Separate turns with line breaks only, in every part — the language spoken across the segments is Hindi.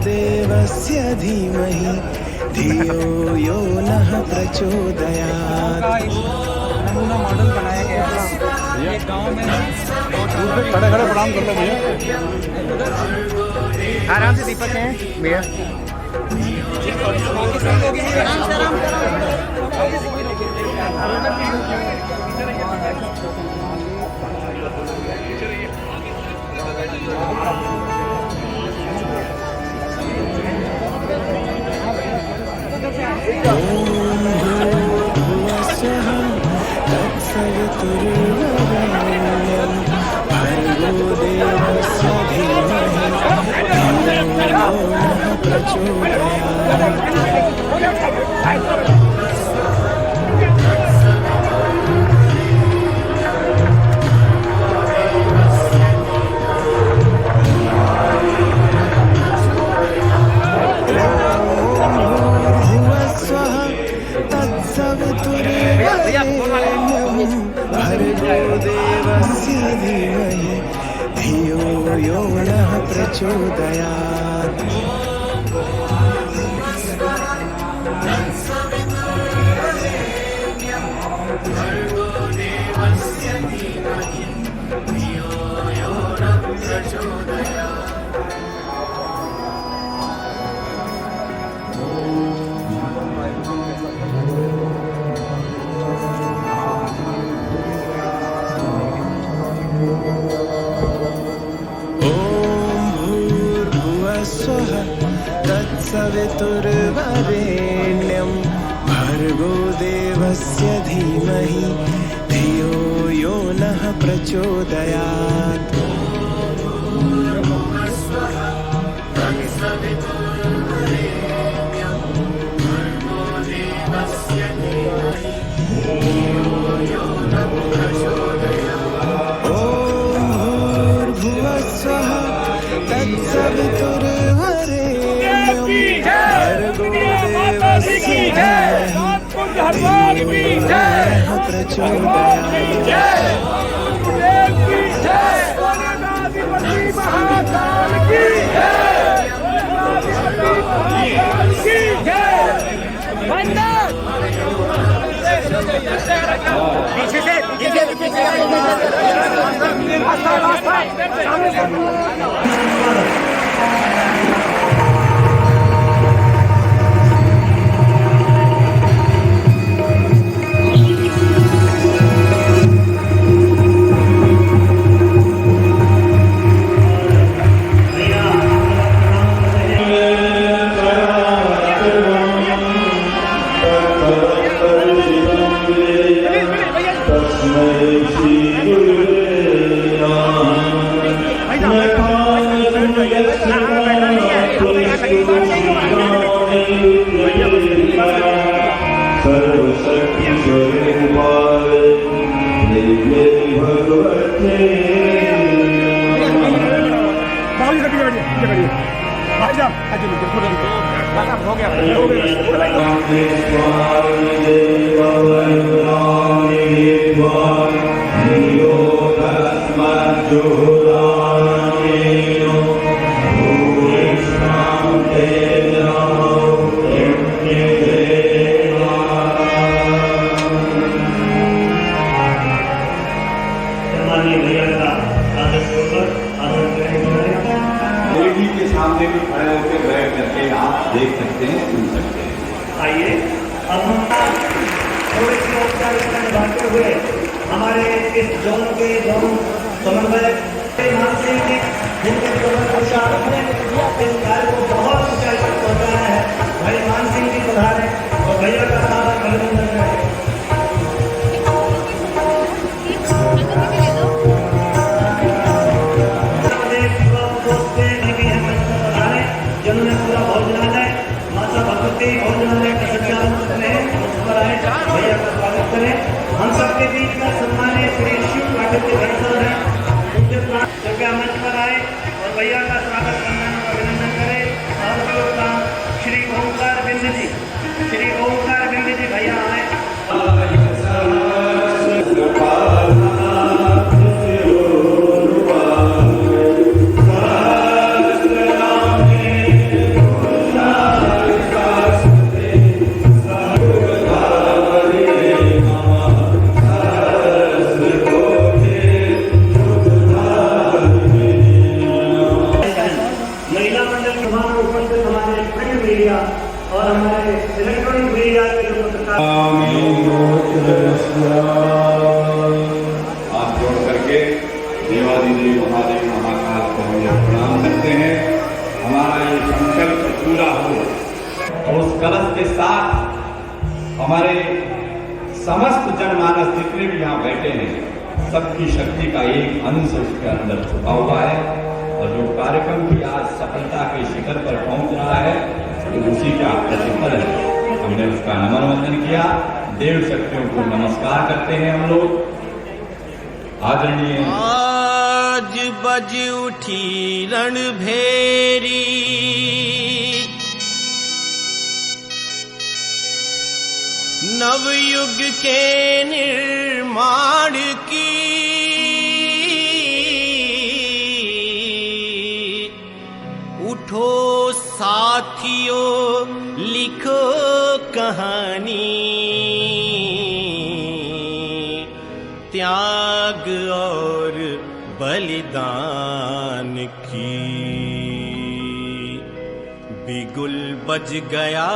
देवस्य धीमहि धियो यो नः प्रचोदयात्।
नमूना मॉडल बनाया गया है ये गांव में खड़े खड़े प्रणाम कर लो भैया, आराम से दीपक हैं भैया।
तत्सवितुर्वरेण्यं भर्गो देवस्य धीमहि धियो यो नः प्रचोदयात्। भर्गो देवस्य धीमहि धियो यो नः प्रचोदयात्। तत्सवितुर्वरेण्यं भर्गो देवस्य धीमहि धियो यो नः प्रचोदयात्।
हमारे इस जोन के जोन समन्वयक सिंह जी जिनके इस कार्य को बहुत ऊंचाई तक पहुंचाया है, भाई मान सिंह जी पधारे और भैया का सारा अभिनंदन करें। जिन्होंने पूरा भोजनालय माता भगवती भोजनालय का संचालन करने उस पर आए, भैया का स्वागत करें। हम सबके बीच में सम्मानित श्री शिव पाठक जी भरसर हैं, उनके कृपया मंच पर आए और भैया का स्वागत करने और अभिनंदन करें। और श्री ओंकार बिंद जी, श्री ओंकार बिंद जी भैया आए। सभा में उपस्थित हमारे प्रिंट मीडिया और हमारे इलेक्ट्रॉनिक मीडिया के जो पत्रकार
हाथ जोड़ करके देवादिदेव महादेव महाकाल को हम लोग प्रणाम करते हैं। हमारा ये संकल्प पूरा हो और उस कलश के साथ हमारे समस्त जनमानस जितने भी यहाँ बैठे हैं सबकी शक्ति का एक अंश उसके अंदर छुपा हुआ है और जो कार्यक्रम भी आज सफलता के शिखर पर पहुंच रहा है तो उसी का प्रतिफल है। हमने उसका नमन वंदन किया। देव शक्तियों को नमस्कार करते हैं हम लोग। आदरणीय
आज बज उठी रणभेरी, नवयुग के निर्माण की, उठो साथियों लिखो कहानी, त्याग और बलिदान की। बिगुल बज गया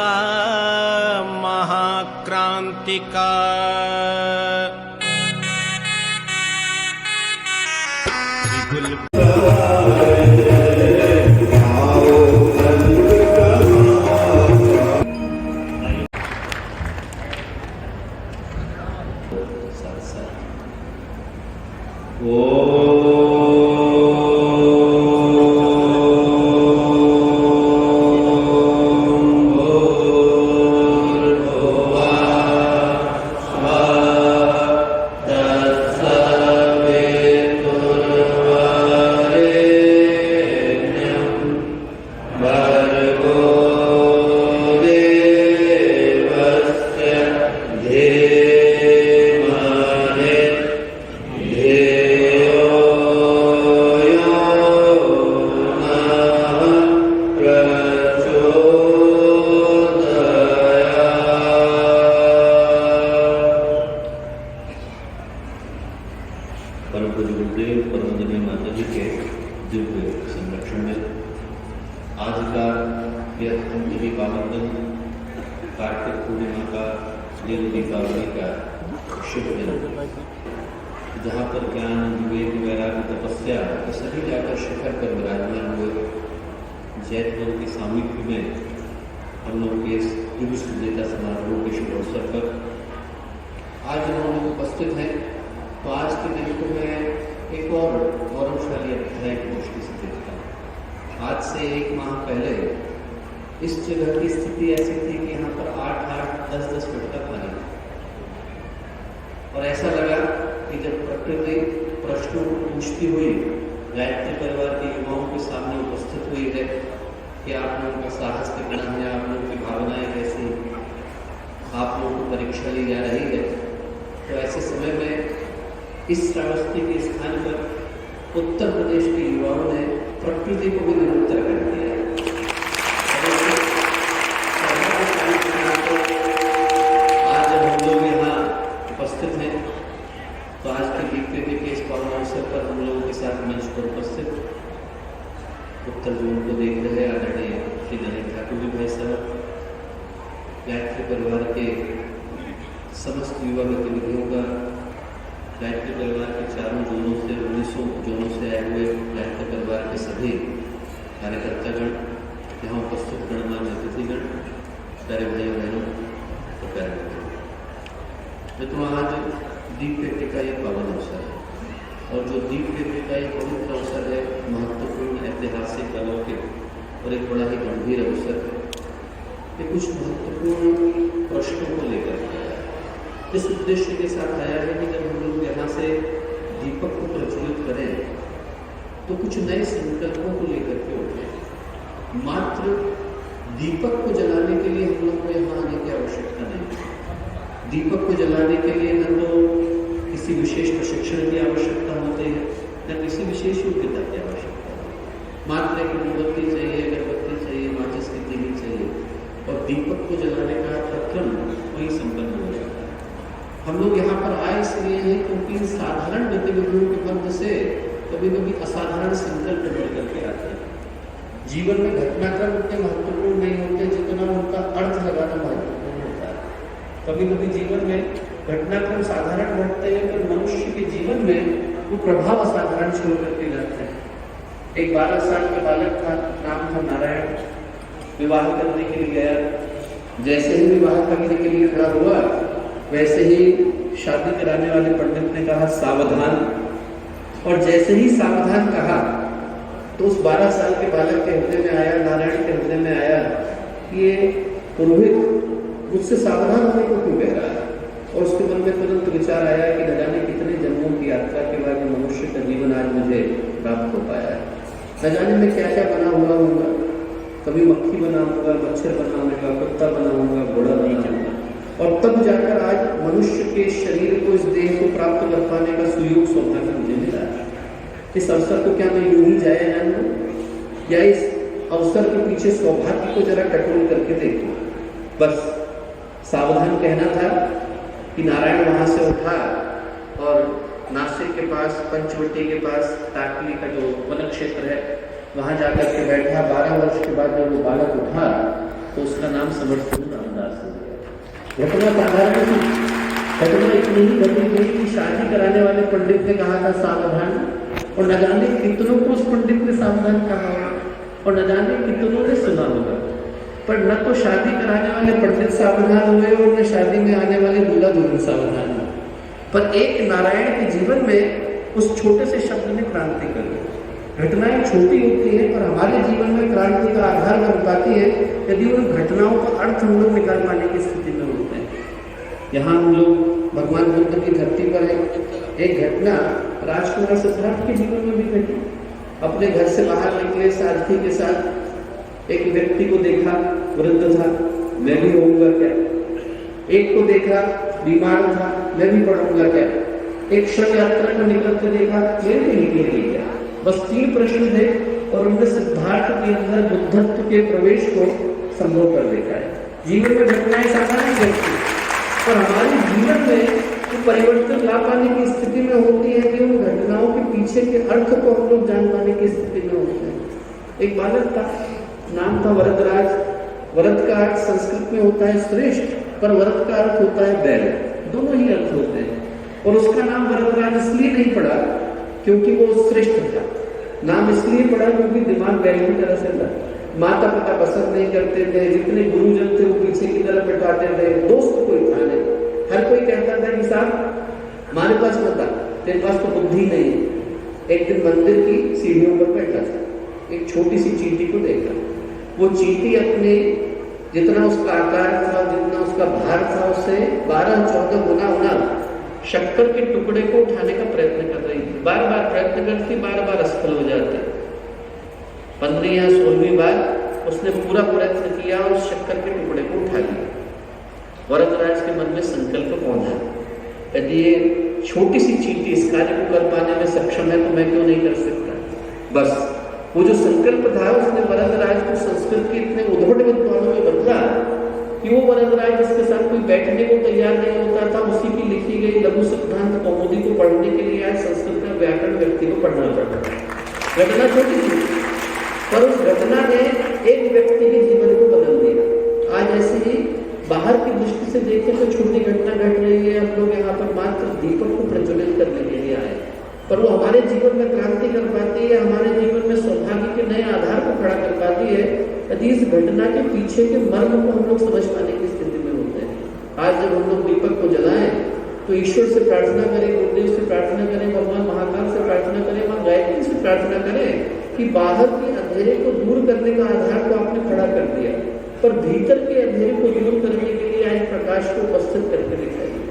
महाक्रांति का, बिगुल
परम पूज्य गुरुदेव परमवंदनीय माता जी के दिव्य संरक्षण में आज का यह अंतिम पावन दिन कार्तिक पूर्णिमा का देव दीपावली का शुभ दिन, जहाँ पर ज्ञान विवेक वैराग्य तपस्या तो सभी जाकर शिखर पर विराजमान हुए। जैतपुर के सामीप्य में हम लोग के इस दिवस विजेता समारोह के शुभ अवसर पर आज हम लोग उपस्थित हैं। तो आज के दिन को मैं एक और गौरवशाली अध्याय की दृष्टि से देखता हूँ। आज से 1 माह पहले इस जगह की स्थिति ऐसी थी कि यहाँ पर 8-8, 10-10 फुट तक पानी था और ऐसा लगा कि जब प्रकृति प्रश्नों को पूछती हुई गायत्री परिवार के युवाओं के सामने उपस्थित हुई है कि आप लोगों का साहस कितना है, आप लोगों की भावनाएं कैसी, आप लोगों को परीक्षा ली जा रही है। तो ऐसे समय में इस श्रावस्ती के स्थान पर उत्तर प्रदेश के युवाओं ने प्रकृति को भी निरुत्तर कर दिया है। आज जब हम लोग यहाँ उपस्थित हैं तो आज के दीप्ति के इस पावन अवसर पर हम लोगों के साथ मंच पर उपस्थित उत्तर जोन को देख रहे आदरणीय श्री नरेंद्र ठाकुर जी भाई साहब, गायत्री परिवार के समस्त युवा गतिविधियों का, गायत्री परिवार के चारों जोनों से 1900 जोनों से आए हुए गायत्री परिवार के सभी कार्यकर्तागण, यहाँ उपस्थित गणमान्य अतिथिगण, प्यारे भाइयों बहनों और प्यारे मित्रों, आज दीप व्यक्ति का ये पावन अवसर है और जो दीप व्यक्ति का ये पवित्र अवसर है, महत्वपूर्ण, ऐतिहासिक, अलौकिक और एक बड़ा ही गंभीर अवसर है। ये कुछ महत्वपूर्ण प्रश्नों को लेकर आया है। इस उद्देश्य के साथ आया है कि जब हम लोग यहाँ से दीपक को प्रज्वलित करें तो कुछ नए संकल्पों को लेकर के उठे। मात्र दीपक को जलाने के लिए हम लोग को यहाँ आने की आवश्यकता नहीं। दीपक को जलाने के लिए न तो किसी विशेष प्रशिक्षण की आवश्यकता होती है, न किसी विशेष योग्यता की आवश्यकता है। मात्र एक मोमबत्ती चाहिए, अगरबत्ती चाहिए, माचिस की तीली चाहिए और दीपक को जलाने का प्रक्रम वही संपन्न हो जाता है। हम लोग यहाँ पर आए इसलिए हैं क्योंकि इन साधारण गतिविधियों के मध्य से कभी कभी असाधारण संकल्प मिल करके आते हैं। जीवन में घटनाक्रम उतने महत्वपूर्ण नहीं होते जितना उनका अर्थ लगाना महत्वपूर्ण होता है। कभी कभी जीवन में घटनाक्रम साधारण घटते हैं, पर मनुष्य के जीवन में वो प्रभाव असाधारण छोड़ करके जाते हैं। एक 12 साल का बालक था, नाम था नारायण। विवाह करने के लिए गया। जैसे ही विवाह करने के लिए खड़ा हुआ, वैसे ही शादी कराने वाले पंडित ने कहा सावधान। और जैसे ही सावधान कहा तो उस 12 साल के बालक के हृदय में आया, नारायण के हृदय में आया कि ये पुरोहित मुझसे सावधान होने को क्यों कह रहा है। और उसके मन में तुरंत विचार आया कि न जाने कितने जन्मों की यात्रा के बाद मनुष्य का जीवन आज मुझे प्राप्त हो पाया है। न जाने मैं क्या क्या बना हुआ होगा, कभी मक्खी बना होगा, मच्छर बना होगा, कुत्ता बना होगा, घोड़ा बना होगा, और तब जाकर आज मनुष्य के शरीर को, इस देह को प्राप्त कर पाने का सुयोग सौभाग्य मुझे मिला है। इस अवसर को क्या मैं यूं ही जाया जान दूं, या इस अवसर के पीछे सौभाग्य को जरा टटोल करके देखूं। बस सावधान कहना था कि नारायण वहां से उठा और नासिक के पास, पंचवटी के पास, टाकली का जो वन क्षेत्र है, वहां जाकर के बैठा। 12 वर्ष के बाद जब वो बालक उठा तो उसका नाम समर्थ रामदास हो गया। घटना साधारण थी, घटना इतनी ही घटी गई कि शादी कराने वाले पंडित ने कहा था सावधान, और न जाने कितनों को उस पंडित ने सावधान कहा होगा, और न जाने कितनों ने सुना होगा। पर न तो शादी कराने वाले पंडित सावधान हुए और न शादी में आने वाले दूल्हा दुल्हन सावधान हुए। पर एक नारायण के जीवन में उस छोटे से शब्द ने क्रांति कर दी। घटनाएं छोटी होती हैं, पर हमारे जीवन में क्रांति का आधार बन पाती है यदि उन घटनाओं का अर्थ हम लोग निकाल पाने की स्थिति में होते हैं। यहाँ हम लोग भगवान बुद्ध की धरती पर है। एक घटना राजकुमार सिद्धार्थ के जीवन में भी घटी। अपने घर से बाहर निकले सारथी के साथ, एक व्यक्ति को देखा, वृद्ध था, मैं भी होऊंगा क्या। एक को देखा, बीमार था, मैं भी पढ़ूंगा क्या। एक शव यात्रा को निकलते देखा, मैं भी निकलेंगे क्या। बस 3 प्रश्न थे और उनने सिद्धार्थ के अंदर बुद्धत्व के प्रवेश को संभव कर देखा है। जीवन में घटनाएं साधारण घटती, पर हमारे जीवन में तो परिवर्तन ला पाने की स्थिति में होती है कि उन घटनाओं के पीछे के अर्थ को हम लोग जान पाने की स्थिति में होते हैं। एक बालक था, नाम था वरदराज। वरद का अर्थ संस्कृत में होता है श्रेष्ठ, पर वरद का अर्थ होता है बैल। दोनों ही अर्थ होते हैं। और उसका नाम वरदराज इसलिए नहीं पड़ा क्योंकि वो श्रेष्ठ था, नाम इसलिए पड़ा क्योंकि दिमाग बैल की तरह से था। माता पिता पसंद नहीं करते थे, जितने गुरुजन थे वो पीछे की तरफ बैठाते थे, दोस्त कोई था नहीं। हर कोई कहता था कि साहब हमारे पास मत आ, तेरे पास तो बुद्धि नहीं है। एक दिन मंदिर की सीढ़ियों पर बैठा था, एक छोटी सी चींटी को देखा। वो चींटी अपने जितना उसका आकार था, जितना उसका भार था, उससे 12-14 गुना होना शक्कर के टुकड़े को उठाने का प्रयत्न कर रही थी। बार बार प्रयत्न करती, बार बार असफल हो जाती। 15 या 16वीं बार उसने पूरा प्रयत्न किया और उस शक्कर के टुकड़े को उठा लिया। वरदराज के मन में संकल्प पहुंचा, यदि ये छोटी सी चींटी इस कार्य को कर पाने में सक्षम है तो मैं क्यों नहीं कर सकता। बस वो जो संकल्प था, उसने वरदराज को संस्कृत के इतने उद्भट विद्वानों में बदला कि वो वरदराज जिसके साथ कोई बैठने को तैयार नहीं होता था, उसी की लिखी गई लघु सिद्धांत कौमुदी को पढ़ने के लिए आज संस्कृत का व्याकरण व्यक्ति को पढ़ना पड़ता। घटना छोटी थी, पर उस घटना ने एक व्यक्ति के जीवन को बदल दिया। आज ऐसे ही बाहर की दृष्टि से देखें तो छोटी घटना घट रही है। हम लोग यहाँ पर मात्र दीपक को प्रज्वलित करने के लिए आए, पर वो हमारे जीवन में क्रांति कर पाती है, हमारे जीवन में सौभाग्य के नए आधार को खड़ा कर पाती है यदि इस घटना के पीछे के मर्म को हम लोग समझ पाने की स्थिति में होते हैं। आज जब हम लोग दीपक को जलाएं तो ईश्वर से प्रार्थना करें, गुरुदेव से प्रार्थना करें, भगवान महाकाल से प्रार्थना करें, मां गायत्री से प्रार्थना करें कि बाहर के अंधेरे को दूर करने का आधार को आपने खड़ा कर दिया, पर भीतर के अंधेरे को दूर करने के लिए आज प्रकाश को उपस्थित करके दिखाइए।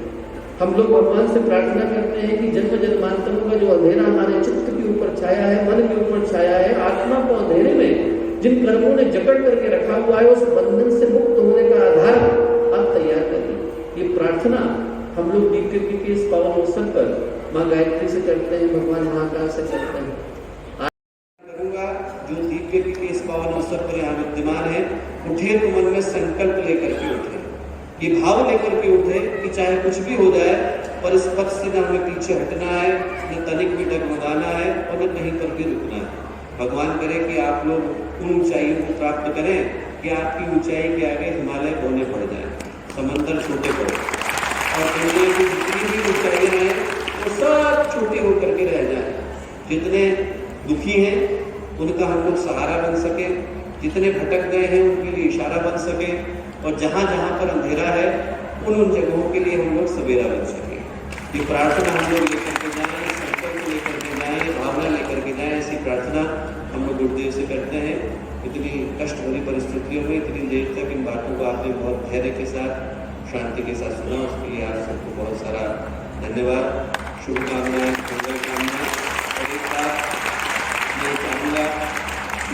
हम लोग भगवान से प्रार्थना करते हैं कि जन्म जन्मांतरों का जो अंधेरा हमारे चित्त के ऊपर छाया है, मन के ऊपर छाया है, आत्मा को अंधेरे में जिन कर्मों ने जकड़ करके रखा हुआ है, उस बंधन से मुक्त होने का आधार आप तैयार करिए। ये प्रार्थना हम लोग दीप्ति के इस पावन अवसर पर माँ गायत्री से करते हैं, भगवान महाकाल से करते हैं। जो दीप्ति के इस पावन अवसर पर यहाँ विद्यमान है, उठे तो मन में संकल्प लेकर के उठे, ये भाव लेकर के उठे कि चाहे कुछ भी हो जाए, पर इस पथ से न हमें पीछे हटना है, न तनिक भी डगमगाना है और न कहीं पर भी रुकना है। भगवान करे कि आप लोग उन ऊंचाइयों को प्राप्त करें कि आपकी ऊंचाई के आगे हिमालय बौने पड़ जाए, समंदर छोटे पड़े और दुनिया की जितनी भी ऊंचाइयाँ हैं वो सब छोटी होकर के रह जाए। जितने दुखी हैं उनका हम लोग सहारा बन सके, जितने भटक गए हैं उनके लिए इशारा बन सके, और जहाँ जहाँ पर अंधेरा है उन जगहों के लिए हम लोग सवेरा बन सके। ये प्रार्थना हम लोग लेकर के जाएँ, संकल्प लेकर के जाएँ, भावना लेकर के जाएँ, ऐसी प्रार्थना हम लोग गुरुदेव से करते हैं। इतनी कष्ट भरी परिस्थितियों में इतनी देर तक इन बातों को आपने बहुत धैर्य के साथ, शांति के साथ सुना, उसके लिए आप सबको बहुत सारा धन्यवाद, शुभकामनाएं, मंगलकामनाएं। और एक बात मैं चाहूँगा,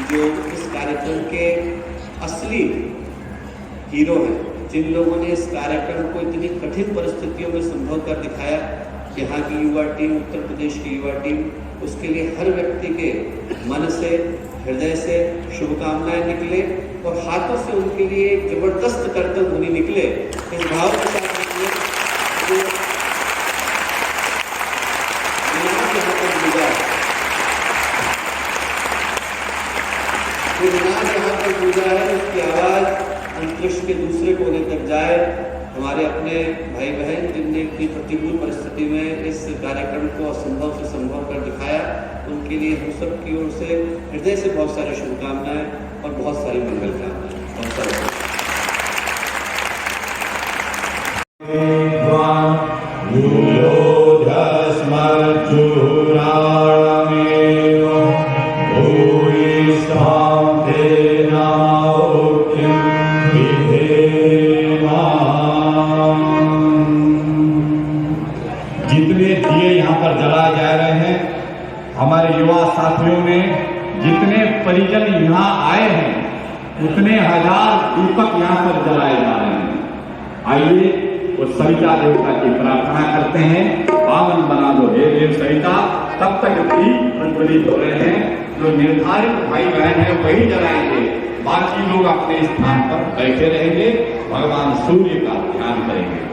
जो इस कार्यक्रम के असली हीरो हैं, जिन लोगों ने इस कार्यक्रम को इतनी कठिन परिस्थितियों में संभव कर दिखाया, यहाँ की युवा टीम, उत्तर प्रदेश की युवा टीम, उसके लिए हर व्यक्ति के मन से, हृदय से शुभकामनाएं निकले और हाथों से उनके लिए एक जबरदस्त कर्तव्य ध्वनि निकले। इस भाव के साथ निकले जो निनाद यहाँ पर गूंजा, जो निनाद यहाँ पर गूंजा है, उसकी आवाज़ अंतरिक्ष के दूसरे कोने तक जाए। हमारे अपने भाई बहन जिनने इतनी प्रतिकूल परिस्थिति में इस कार्यक्रम को असंभव से संभव कर दिखाया, उनके लिए हम सब की ओर से हृदय से बहुत सारी शुभकामनाएं और बहुत सारी मंगल कामनाएं। बहुत सारे
जितने दिए यहाँ पर जलाए जा रहे हैं, हमारे युवा साथियों ने, जितने परिजन यहाँ आए हैं, उतने हजार दीपक यहाँ पर जलाए जा रहे हैं। आइए वो सरिता देवता की प्रार्थना करते हैं, पावन बना दो हे देव सरिता। तब तक दीप प्रज्वलित हो रहे हैं, जो निर्धारित भाई बहन है वही जलाएंगे, बाकी लोग अपने स्थान पर बैठे रहेंगे, भगवान सूर्य का ध्यान करेंगे।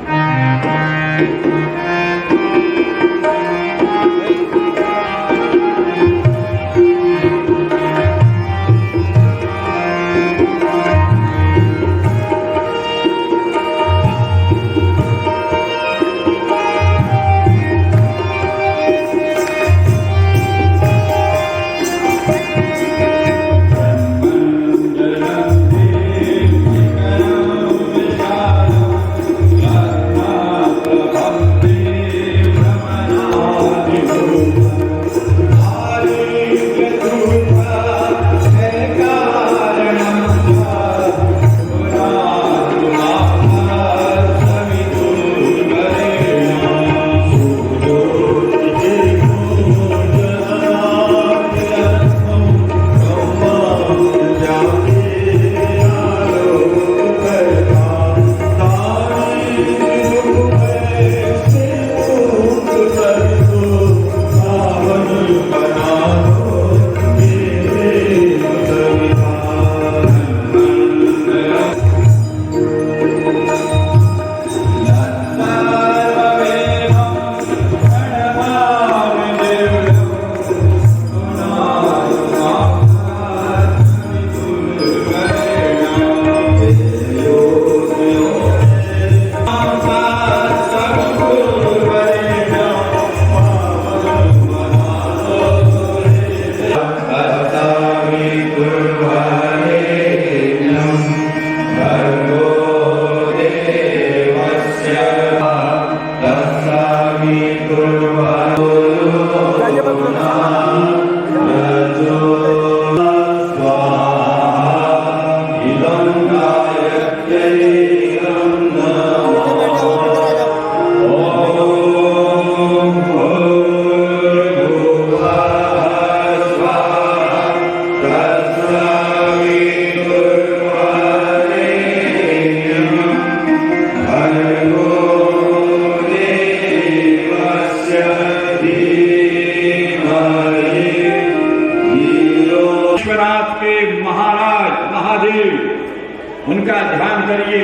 उनका ध्यान करिए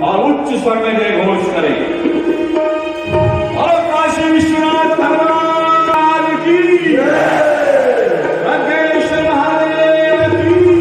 और उच्च स्वर में जय घोष करें। और काशी विश्वनाथ भगवान की जय, महादेव की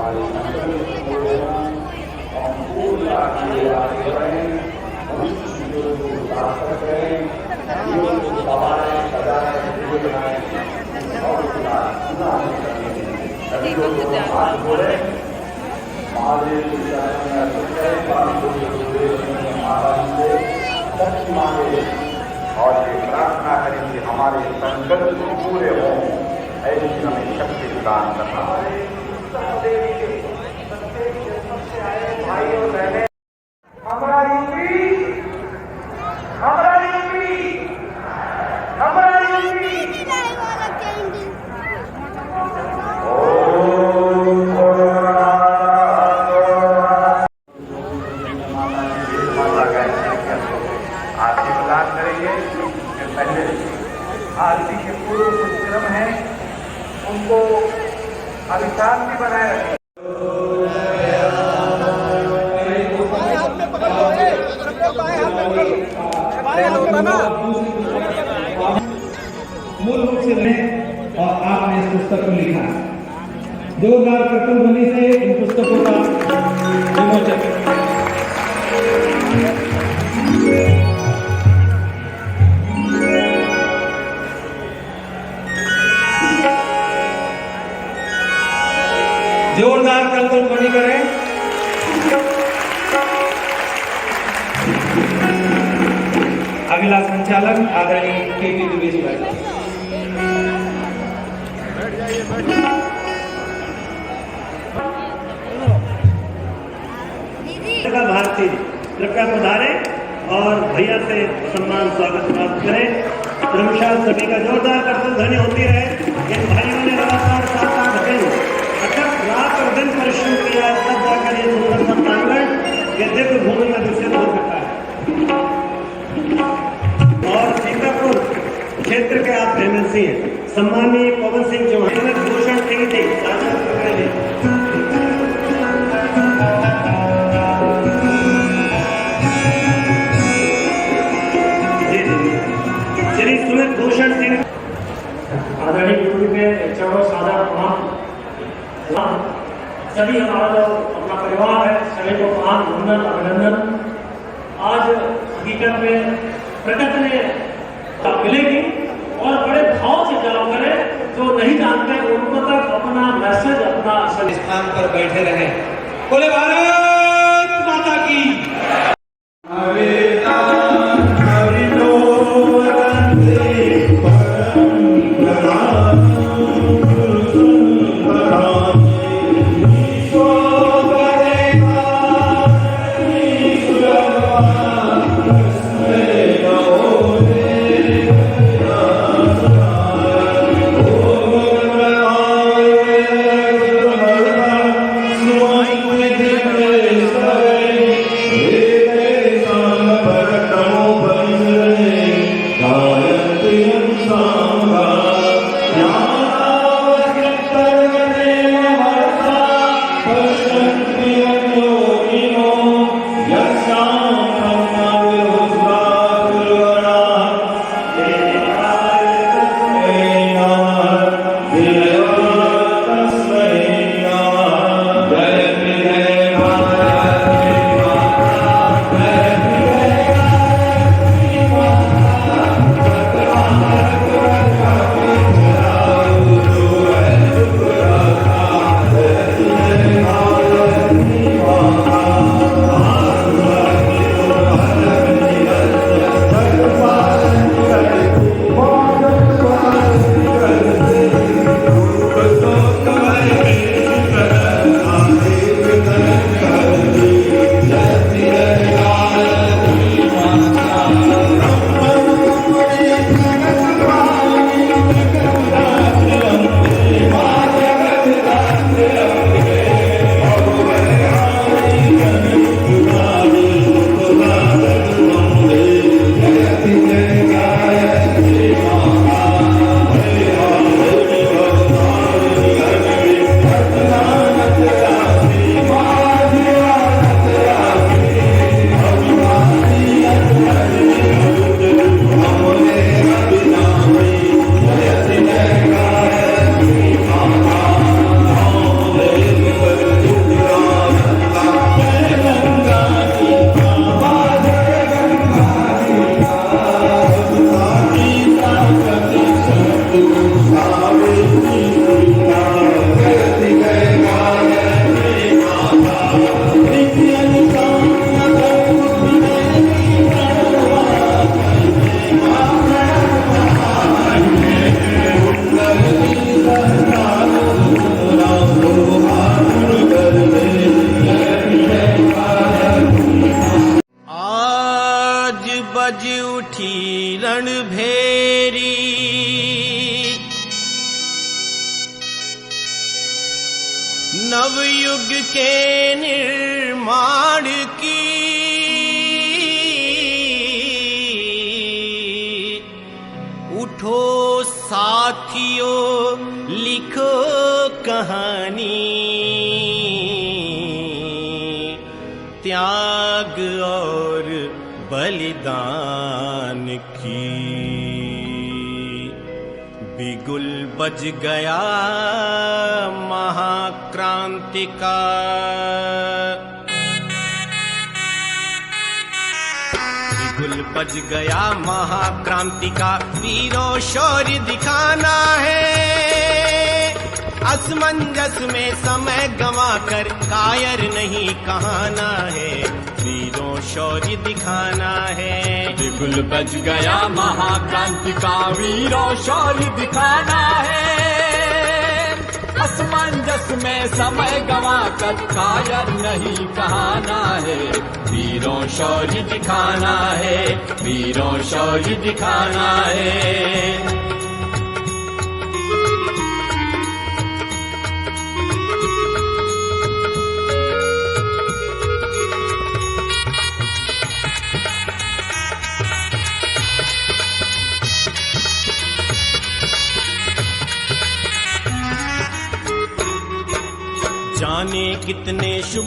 हमारे संकल्प पूरे हों, हम पूर्ण आगे आगे बढ़ें, भविष्य जीवन को सार्थक करें, जीवन को सवारें, सजाएं, जीवन बनाएं और उसका सुना करने सभी लोग हाथ बोले महादेव की शरण में अर्पित करें, पांचों के गुरुदेव में महाराज से शक्ति मांगे और ये प्रार्थना करें कि हमारे संकल्प पूरे हों, ऐसी हमें शक्ति प्रदान करना। भाई और बहनें, हमारा यूपी, हमारा यूपी, हमारा यूपी। आशीर्वाद करेंगे। पहले आरती के पूर्व कुछ क्रम है, उनको अभिशांति बनाए रखें।
मूल रूप से मैं और आपने इस पुस्तक को लिखा। जोरदार कर्तव्य ध्वनि से इन पुस्तकों का विमोचन। जोरदार कर्तव्य ध्वनि करें। अगला संचालन आदरणीय केपी द्विवेदी भाई।
भारती कृपया पधारे और भैया से सम्मान स्वागत प्राप्त करें। क्रमशः सभी का जोरदार कर्तव्य ध्वनि होती रहे। इन भाइयों ने लगातार 7-8 दिन अथक रात और दिन परिश्रम किया, तब जाकर ये सुंदर सा प्रांगण ये दिव्य भूमि में विकसित हो सका है। और सीतापुर क्षेत्र के आप एमएलसी हैं, सम्मानीय पवन सिंह चौहान भूषण सिंह जी श्री सुमित भूषण सिंह
आदरणीय गुरु के चरणों सादर प्रणाम। सभी हमारा जो अपना परिवार है सभी को प्रणाम, वंदन, अभिनंदन। आज हकीकत में प्रकृति ने मिलेगी और बड़े भाव से जवाब करें, जो नहीं जानते उनको तक अपना मैसेज अपना
स्थान पर बैठे रहे। बोले भारत माता की।
Yeah.
नवयुग के निर्माण की उठो साथियों लिखो कहानी, त्याग और बलिदान की। बिगुल बज गया महाक्रांति का, बिगुल बज गया महाक्रांति का। वीरों शौर्य दिखाना है, असमंजस में समय गंवा कर कायर नहीं कहाना है। वीरों शौर्य दिखाना है।
बिगुल बज गया महाक्रांति का, वीरों शौर्य दिखाना है। असमंजस में समय गंवा कर कायर नहीं कहाना है। वीरों शौर्य दिखाना है, वीरों शौर्य दिखाना है।
जाने कितने शुभ